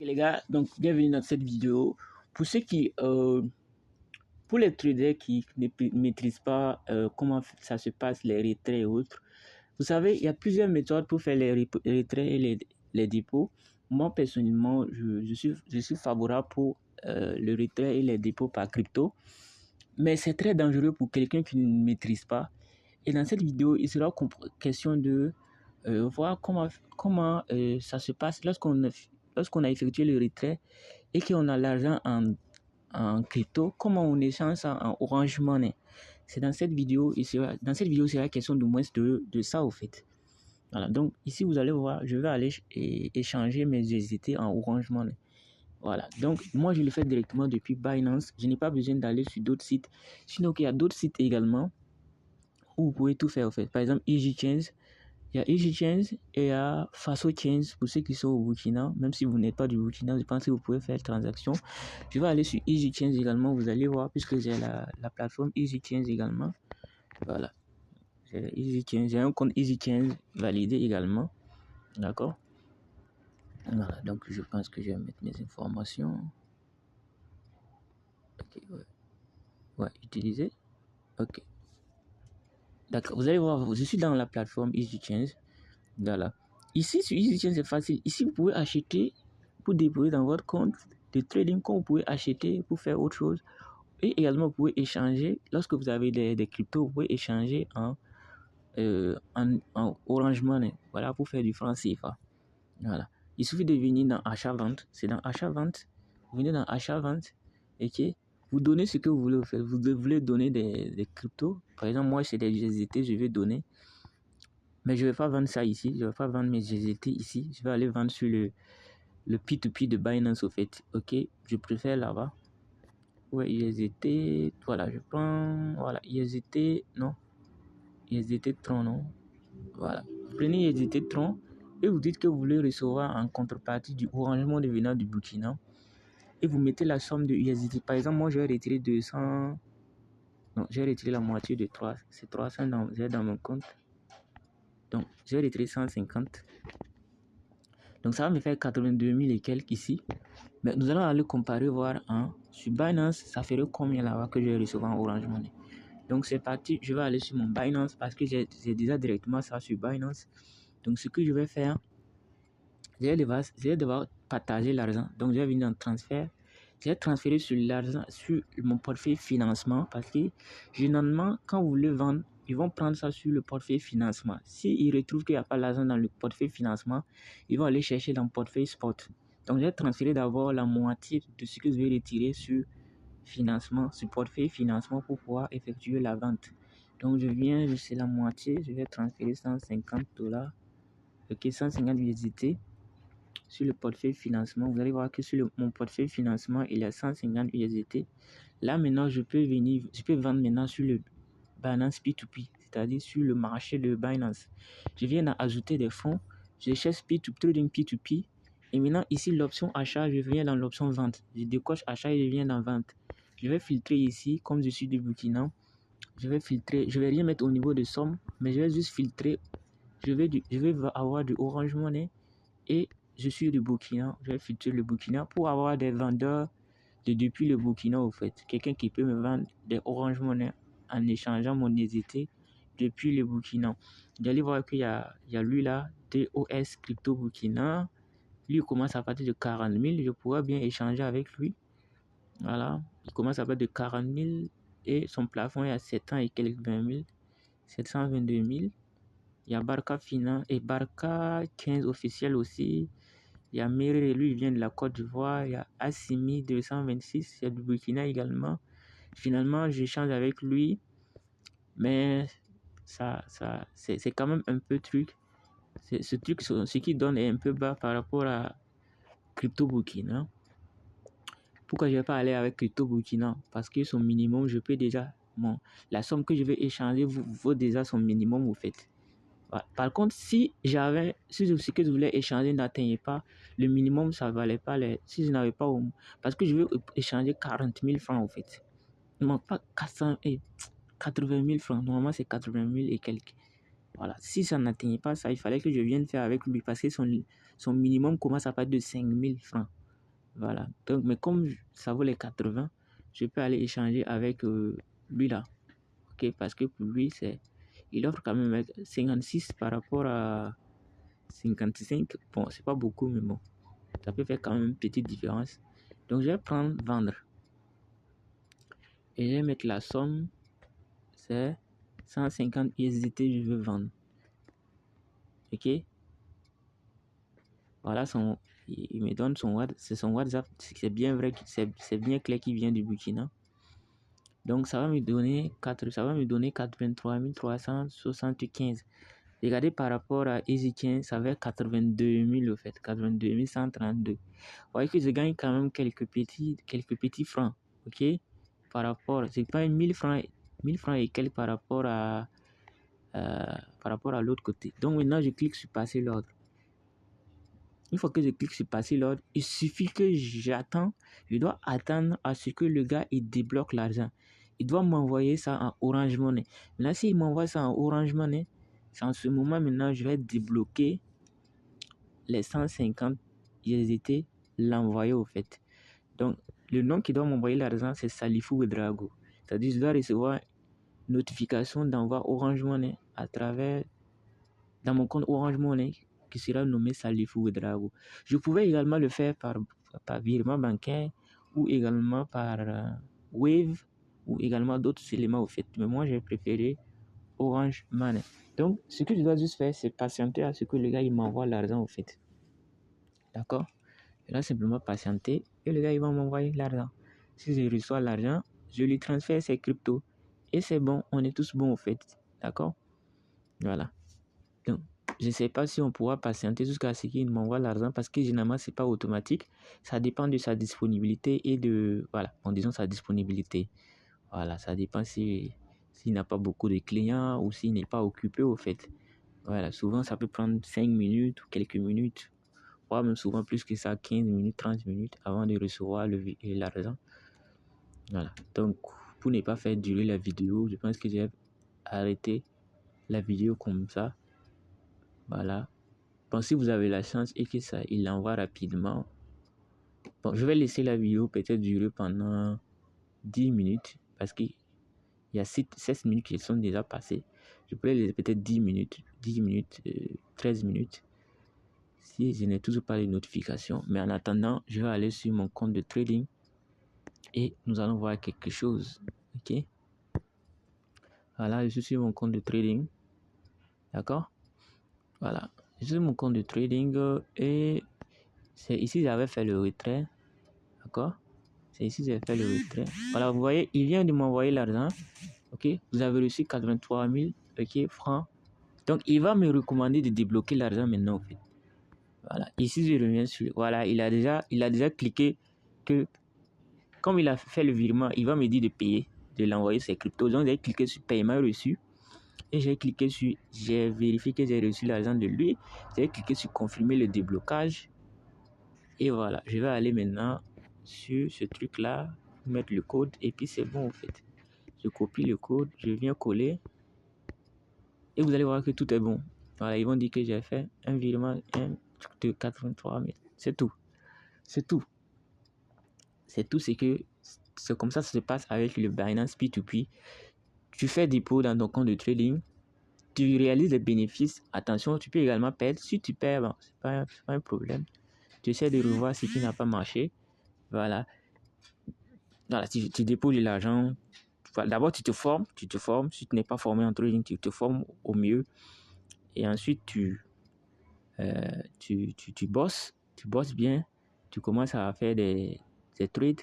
Les gars, donc bienvenue dans cette vidéo. Pour ceux qui, pour les traders qui ne maîtrisent pas comment ça se passe, les retraits et autres, vous savez, il y a plusieurs méthodes pour faire les retraits et les dépôts. Moi, personnellement, je suis favorable pour le retrait et les dépôts par crypto. Mais c'est très dangereux pour quelqu'un qui ne maîtrise pas. Et dans cette vidéo, il sera question de voir comment ça se passe lorsqu'on a effectué le retrait et qu'on a l'argent en crypto, comment on échange ça en Orange Money. C'est dans cette vidéo, il sera question de moins de ça au fait. Voilà, donc ici vous allez voir, je vais aller échanger mes USDT en Orange Money. Voilà, donc moi je le fais directement depuis Binance, je n'ai pas besoin d'aller sur d'autres sites. Sinon il y a d'autres sites également où vous pouvez tout faire au fait. Par exemple, EasyChain. Il y a EasyChain et il y a FasoChain pour ceux qui sont au Burkina. Même si vous n'êtes pas du Burkina, je pense que vous pouvez faire transaction. Je vais aller sur EasyChain également, vous allez voir, puisque j'ai la plateforme EasyChain également. Voilà. J'ai un compte EasyChain validé également. D'accord. Voilà, donc je pense que je vais mettre mes informations. Ok, ouais, utiliser. Ok. D'accord, vous allez voir, je suis dans la plateforme EasyChain. Voilà. Ici, sur EasyChain, c'est facile. Ici, vous pouvez acheter pour déposer dans votre compte de trading, comme vous pouvez acheter pour faire autre chose. Et également, vous pouvez échanger, lorsque vous avez des cryptos, vous pouvez échanger en Orange Money. Voilà, pour faire du franc CFA. Voilà. Il suffit de venir dans achat-vente. C'est dans achat-vente. Vous venez dans achat-vente. Ok. Vous donnez ce que vous voulez faire. Vous voulez donner des cryptos. Par exemple, moi, c'est des USDT, je vais donner. Mais je ne vais pas vendre ça ici. Je ne vais pas vendre mes USDT ici. Je vais aller vendre sur le P2P de Binance au fait. Ok. Je préfère là-bas. Ouais, USDT. Voilà, je prends. Voilà, USDT. Non. USDT Tron, non. Voilà. Prenez USDT Tron. Et vous dites que vous voulez recevoir en contrepartie du Orange Money venant du Burkina. Et vous mettez la somme de USDT. Par exemple, moi, je vais retirer 200. Non, j'ai retiré la moitié de 3. C'est 300 dans mon compte. Donc, j'ai retiré 150. Donc, ça va me faire 82 000 et quelques ici. Mais nous allons aller comparer, voir sur Binance, ça ferait combien là-bas que je vais recevoir en Orange Money. Donc, c'est parti. Je vais aller sur mon Binance parce que j'ai déjà directement ça sur Binance. Donc, ce que je vais faire, je vais devoir partager l'argent. Donc, je vais venir dans transfert. Je vais transférer sur l'argent sur mon portefeuille financement parce que généralement, quand vous voulez vendre, ils vont prendre ça sur le portefeuille financement. S'ils retrouvent qu'il n'y a pas l'argent dans le portefeuille financement, ils vont aller chercher dans le portefeuille spot. Donc, je vais transférer d'abord la moitié de ce que je vais retirer sur financement, sur portefeuille financement pour pouvoir effectuer la vente. Donc, je viens, c'est la moitié, je vais transférer $150. Ok, 150 USDT. Sur le portefeuille financement, vous allez voir que sur mon portefeuille financement, il y a 150 USDT. Là, maintenant, je peux vendre maintenant sur le Binance P2P, c'est-à-dire sur le marché de Binance. Je viens d'ajouter des fonds, je cherche trading P2P. Et maintenant, ici, l'option achat, je viens dans l'option vente. Je décoche achat et je viens dans vente. Je vais filtrer ici, comme je suis du Burkina. Je vais filtrer, je vais rien mettre au niveau de somme, mais je vais juste filtrer. Je vais avoir du Orange Money et je suis du Burkina, je vais filtrer le Burkina pour avoir des vendeurs depuis le Burkina au fait. Quelqu'un qui peut me vendre des Orange Money en échangeant mon USDT depuis le Burkina. Vous allez voir qu'il y a lui là, DOS Crypto Burkina. Lui, il commence à partir de 40 000. Je pourrais bien échanger avec lui. Voilà. Il commence à partir de 40 000 et son plafond est à 700 et quelques 20 000. 722 000. Il y a Barca Finance et Barca 15 officiel aussi. Il y a Meré, lui, il vient de la Côte d'Ivoire. Il y a Assimi 226, il y a du Burkina également. Finalement, j'échange avec lui, mais c'est quand même un peu truc. Ce truc, ce qui donne est un peu bas par rapport à Crypto Burkina. Pourquoi je ne vais pas aller avec Crypto Burkina? Parce que son minimum, je peux déjà... la somme que je vais échanger vaut déjà son minimum, au fait. Par contre, si ce que je voulais échanger n'atteignait pas le minimum, ça ne valait pas si je n'avais pas parce que je veux échanger 40 000 francs en fait. Non, pas 80 000 francs. Normalement, c'est 80 000 et quelques. Voilà. Si ça n'atteignait pas ça, il fallait que je vienne faire avec lui parce que son minimum commence à partir de 5 000 francs. Voilà. Donc, mais comme ça vaut les 80, je peux aller échanger avec lui là. Ok, parce que pour lui, il offre quand même 56 par rapport à 55. Bon, c'est pas beaucoup, mais bon, ça peut faire quand même une petite différence. Donc, je vais prendre vendre. Et je vais mettre la somme, c'est 150 USDT, je veux vendre. Ok. Voilà, il me donne son WhatsApp. C'est bien vrai, c'est bien clair qu'il vient du Burkina. Donc, ça va me donner 83 375. Regardez par rapport à EasyChain, ça va être 82 000 au fait, 82 132. Vous voyez que je gagne quand même quelques petits francs, ok? Par rapport, c'est pas 1000 francs et quelques par rapport à l'autre côté. Donc maintenant, je clique sur passer l'ordre. Une fois que je clique sur passer l'ordre, il suffit que je dois attendre à ce que le gars il débloque l'argent. Il doit m'envoyer ça en Orange Money. Maintenant, s'il m'envoie ça en Orange Money, c'est en ce moment maintenant, je vais débloquer les 150 USDT, l'envoyer au fait. Donc, le nom qui doit m'envoyer l'argent, c'est Salifou Ouedraogo. C'est-à-dire, je dois recevoir une notification d'envoi Orange Money dans mon compte Orange Money qui sera nommé Salifou Ouedraogo. Je pouvais également le faire par virement bancaire ou également par Wave ou également d'autres éléments au fait. Mais moi, j'ai préféré Orange Money. Donc, ce que je dois juste faire, c'est patienter à ce que le gars il m'envoie l'argent au fait. D'accord? Je dois simplement patienter et le gars il va m'envoyer l'argent. Si je reçois l'argent, je lui transfère ses cryptos. Et c'est bon, on est tous bons au fait. D'accord? Voilà. Donc, je ne sais pas si on pourra patienter jusqu'à ce qu'il m'envoie l'argent parce que généralement, ce n'est pas automatique. Ça dépend de sa disponibilité et de... Voilà, en disant sa disponibilité. Voilà, ça dépend s'il n'a pas beaucoup de clients ou s'il n'est pas occupé au fait. Voilà, souvent, ça peut prendre 5 minutes ou quelques minutes. Voire même souvent plus que ça, 15 minutes, 30 minutes avant de recevoir l'argent. Voilà, donc pour ne pas faire durer la vidéo, je pense que j'ai arrêté la vidéo comme ça. Voilà. Bon, si vous avez la chance et que ça, il l'envoie rapidement. Bon, je vais laisser la vidéo peut-être durer pendant 10 minutes parce qu'il y a 16 minutes qui sont déjà passées. Je pourrais laisser peut-être 10 minutes, 13 minutes si je n'ai toujours pas les notifications. Mais en attendant, je vais aller sur mon compte de trading et nous allons voir quelque chose. Ok? Voilà, je suis sur mon compte de trading. D'accord? Voilà. Je suis sur mon compte de trading et c'est ici que j'avais fait le retrait. D'accord? C'est ici que j'ai fait le retrait. Voilà, vous voyez, il vient de m'envoyer l'argent. Ok? Vous avez reçu 83 000 francs. Donc, il va me recommander de débloquer l'argent maintenant. En fait. Voilà. Ici, je reviens sur... Voilà, il a déjà cliqué que... Comme il a fait le virement, il va me dire de payer, de l'envoyer ses cryptos. Donc, j'ai cliqué sur paiement reçu. Et j'ai cliqué sur... J'ai vérifié que j'ai reçu l'argent de lui. J'ai cliqué sur confirmer le déblocage. Et voilà, je vais aller maintenant sur ce truc-là, mettre le code et puis c'est bon en fait. Je copie le code, je viens coller et vous allez voir que tout est bon. Voilà, ils vont dire que j'ai fait un virement de 83 000. C'est tout. C'est tout. C'est tout, c'est comme ça se passe avec le Binance P2P. Tu fais dépôt dans ton compte de trading, tu réalises les bénéfices. Attention, tu peux également perdre. Si tu perds, bon, c'est pas un problème. Tu essaies de revoir ce qui n'a pas marché. Voilà. Voilà, tu déposes de l'argent. D'abord, tu te formes. Si tu n'es pas formé en trading, tu te formes au mieux. Et ensuite, tu bosses. Tu bosses bien. Tu commences à faire des trades.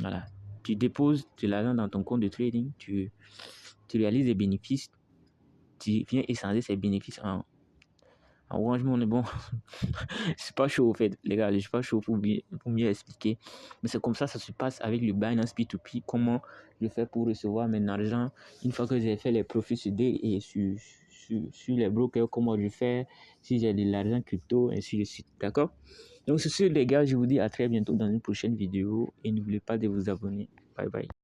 Voilà. Tu déposes de l'argent dans ton compte de trading. Tu réalises des bénéfices. Tu viens échanger ces bénéfices en Orange Money. Bon, je suis pas chaud au fait, les gars. Je suis pas chaud pour mieux expliquer. Mais c'est comme ça se passe avec le Binance P2P. Comment je fais pour recevoir mon argent une fois que j'ai fait les profits sur et sur les brokers. Comment je fais si j'ai de l'argent crypto, ainsi de suite. D'accord? Donc, c'est sûr, les gars. Je vous dis à très bientôt dans une prochaine vidéo. Et n'oubliez pas de vous abonner. Bye bye.